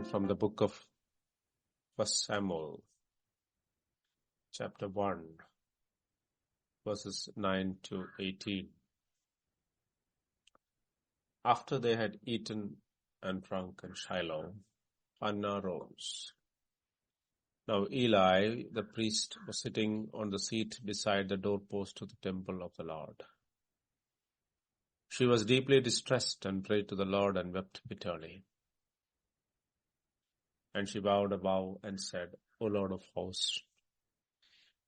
from the book of 1 Samuel, chapter 1, verses 9 to 18. After they had eaten and drunk in Shiloh, Hannah rose. Now Eli, the priest, was sitting on the seat beside the doorpost of the temple of the Lord. She was deeply distressed and prayed to the Lord and wept bitterly. And she bowed a bow and said, O Lord of hosts,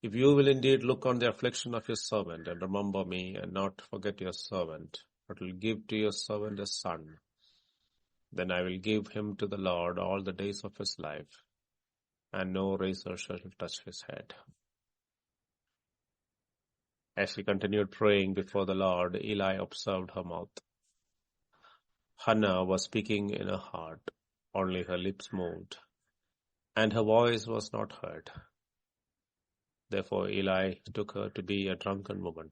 if you will indeed look on the affliction of your servant and remember me and not forget your servant, but will give to your servant a son, then I will give him to the Lord all the days of his life, and no razor shall touch his head. As she continued praying before the Lord, Eli observed her mouth. Hannah was speaking in her heart, only her lips moved, and her voice was not heard. Therefore Eli took her to be a drunken woman.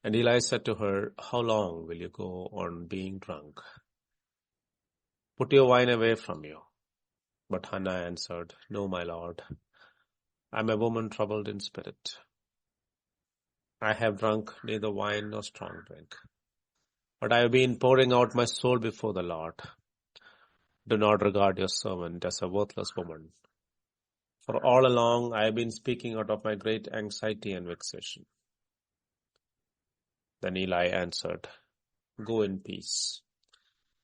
And Eli said to her, How long will you go on being drunk? Put your wine away from you. But Hannah answered, No, my lord, I am a woman troubled in spirit. I have drunk neither wine nor strong drink, but I have been pouring out my soul before the Lord. Do not regard your servant as a worthless woman. For all along I have been speaking out of my great anxiety and vexation. Then Eli answered, Go in peace,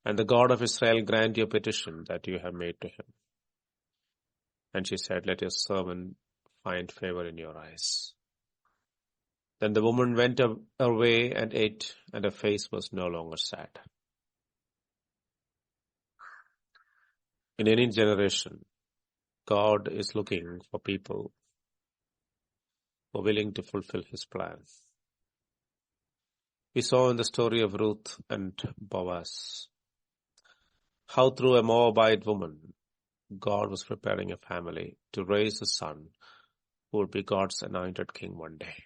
and the God of Israel grant your petition that you have made to him. And she said, Let your servant find favor in your eyes. Then the woman went her way and ate, and her face was no longer sad. In any generation, God is looking for people who are willing to fulfill his plan. We saw in the story of Ruth and Boaz how through a Moabite woman, God was preparing a family to raise a son who would be God's anointed king one day.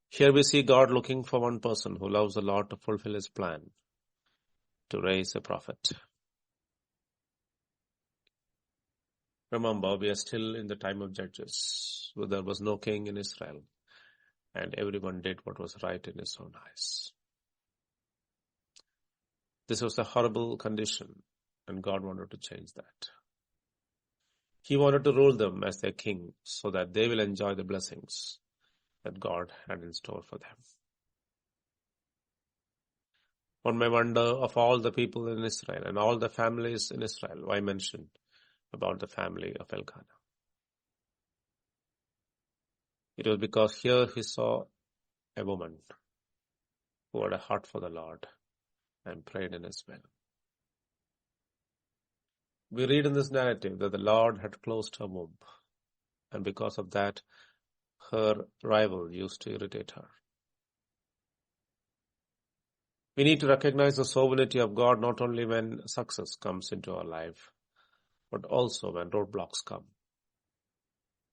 Here we see God looking for one person who loves the Lord to fulfill his plan, to raise a prophet. Remember, we are still in the time of Judges, where there was no king in Israel, and everyone did what was right in his own eyes. This was a horrible condition, and God wanted to change that. He wanted to rule them as their king so that they will enjoy the blessings that God had in store for them. One may wonder, of all the people in Israel and all the families in Israel, why mention about the family of Elkanah? It was because here he saw a woman who had a heart for the Lord and prayed in his will. We read in this narrative that the Lord had closed her womb, and because of that, her rival used to irritate her. We need to recognize the sovereignty of God not only when success comes into our life, but also when roadblocks come.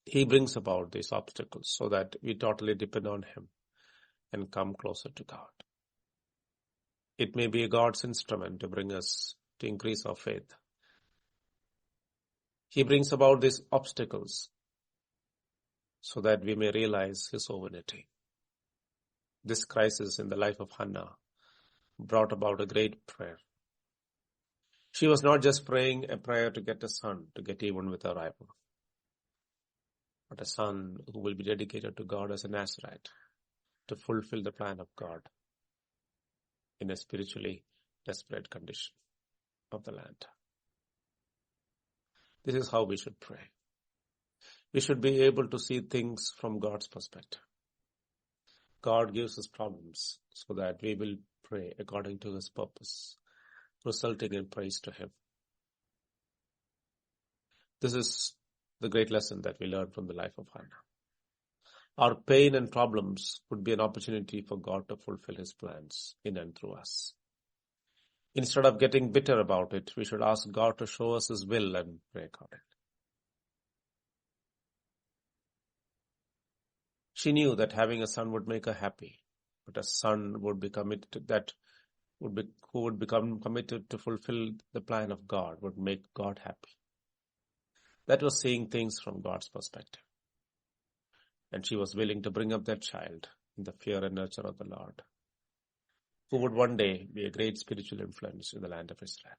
He brings about these obstacles so that we totally depend on him and come closer to God. It may be God's instrument to bring us to increase our faith. He brings about these obstacles so that we may realize his sovereignty. This crisis in the life of Hannah brought about a great prayer. She was not just praying a prayer to get a son, to get even with her rival, but a son who will be dedicated to God as a Nazarite, to fulfill the plan of God in a spiritually desperate condition of the land. This is how we should pray. We should be able to see things from God's perspective. God gives us problems so that we will pray according to his purpose, resulting in praise to him. This is the great lesson that we learn from the life of Hannah. Our pain and problems would be an opportunity for God to fulfill his plans in and through us. Instead of getting bitter about it, we should ask God to show us his will and pray accordingly. She knew that having a son would make her happy, but a son would be committed, that who would become committed to fulfill the plan of God, would make God happy. That was seeing things from God's perspective. And she was willing to bring up that child in the fear and nurture of the Lord, who would one day be a great spiritual influence in the land of Israel.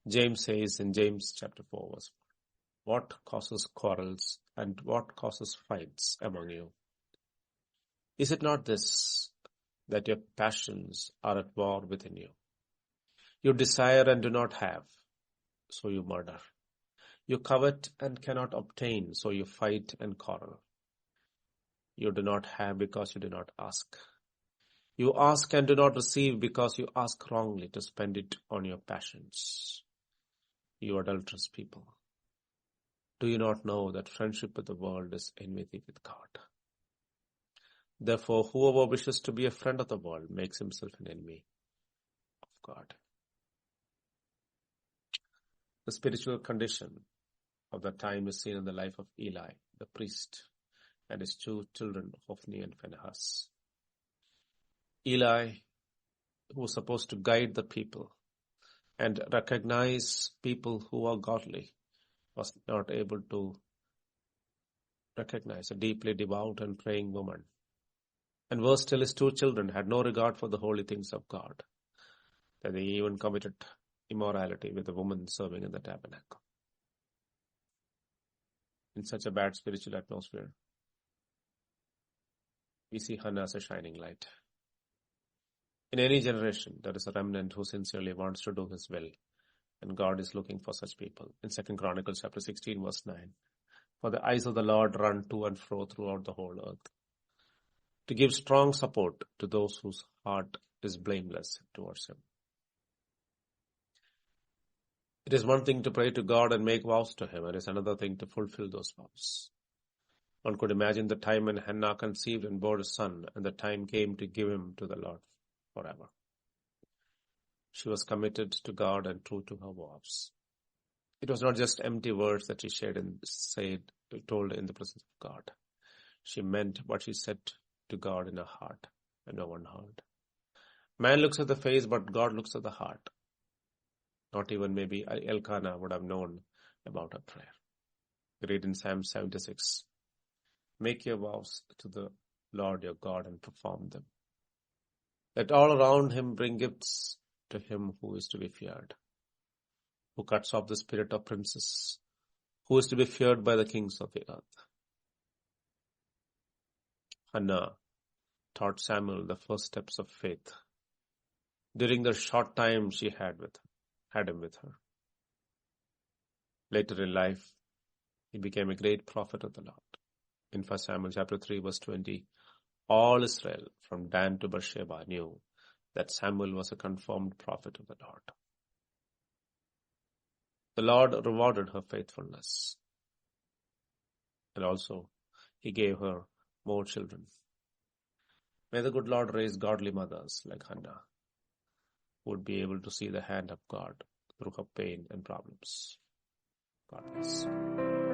James says in James chapter 4 verse 1, what causes quarrels and what causes fights among you? Is it not this, that your passions are at war within you? You desire and do not have, so you murder. You covet and cannot obtain, so you fight and quarrel. You do not have because you do not ask. You ask and do not receive because you ask wrongly to spend it on your passions. You adulterous people. Do you not know that friendship with the world is enmity with God? Therefore, whoever wishes to be a friend of the world makes himself an enemy of God. The spiritual condition of that time is seen in the life of Eli, the priest, and his two children, Hophni and Phinehas. Eli, who was supposed to guide the people and recognize people who are godly, was not able to recognize a deeply devout and praying woman. And worse still, his two children had no regard for the holy things of God, that they even committed immorality with a woman serving in the tabernacle. In such a bad spiritual atmosphere, we see Hannah as a shining light. In any generation, there is a remnant who sincerely wants to do his will, and God is looking for such people. In 2 Chronicles chapter 16 verse 9, for the eyes of the Lord run to and fro throughout the whole earth, to give strong support to those whose heart is blameless towards him. It is one thing to pray to God and make vows to him. It is another thing to fulfill those vows. One could imagine the time when Hannah conceived and bore a son, and the time came to give him to the Lord forever. She was committed to God and true to her vows. It was not just empty words that she told in the presence of God. She meant what she said to God in her heart, and no one heard. Man looks at the face, but God looks at the heart. Not even maybe Elkanah would have known about her prayer. We read in Psalm 76, make your vows to the Lord your God and perform them. Let all around him bring gifts to him who is to be feared, who cuts off the spirit of princes, who is to be feared by the kings of the earth. Hannah taught Samuel the first steps of faith during the short time she had him with her. Later in life, he became a great prophet of the Lord. In 1 Samuel chapter 3 verse 20, all Israel from Dan to Beersheba knew that Samuel was a confirmed prophet of the Lord. The Lord rewarded her faithfulness, and also he gave her more children. May the good Lord raise godly mothers like Hannah, who would be able to see the hand of God through her pain and problems. God bless.